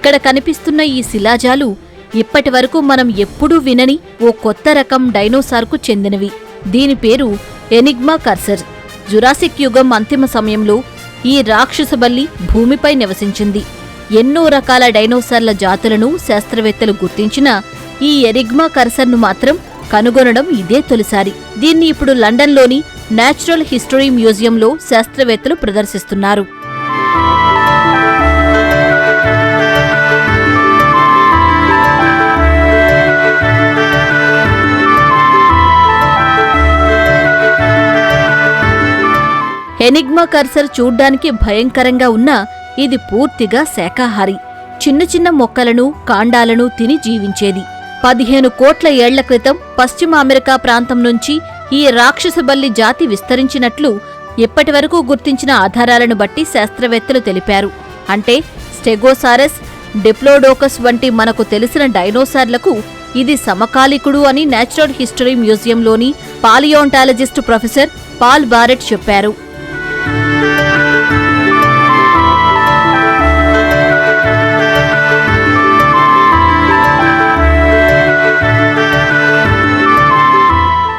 ఇక్కడ కనిపిస్తున్న ఈ శిలాజాలు ఇప్పటివరకు మనం ఎప్పుడూ వినని ఓ కొత్త రకం డైనోసార్కు చెందినవి. దీని పేరు ఎనిగ్మా కర్సర్. జురాసిక్ యుగం అంతిమ సమయంలో ఈ రాక్షసబల్లి భూమిపై నివసించింది. ఎన్నో రకాల డైనోసార్ల జాతులను శాస్త్రవేత్తలు గుర్తించినా ఈ ఎనిగ్మా కర్సర్ను మాత్రం కనుగొనడం ఇదే తొలిసారి. దీన్ని ఇప్పుడు లండన్లోని నేచురల్ హిస్టరీ మ్యూజియంలో శాస్త్రవేత్తలు ప్రదర్శిస్తున్నారు. ఎనిగ్మా కర్సర్ చూడ్డానికి భయంకరంగా ఉన్నా ఇది పూర్తిగా శాకాహారి. చిన్న చిన్న మొక్కలను, కాండాలను తిని జీవించేది. 15 కోట్ల ఏళ్ల క్రితం పశ్చిమ అమెరికా ప్రాంతం నుంచి ఈ రాక్షసబల్లి జాతి విస్తరించినట్లు ఇప్పటివరకు గుర్తించిన ఆధారాలను బట్టి శాస్త్రవేత్తలు తెలిపారు. అంటే స్టెగోసారస్, డిప్లోడోకస్ వంటి మనకు తెలిసిన డైనోసార్లకు ఇది సమకాలికుడు అని నేచురల్ హిస్టరీ మ్యూజియంలోని పాలియోంటాలజిస్ట్ ప్రొఫెసర్ పాల్ బారెట్ చెప్పారు.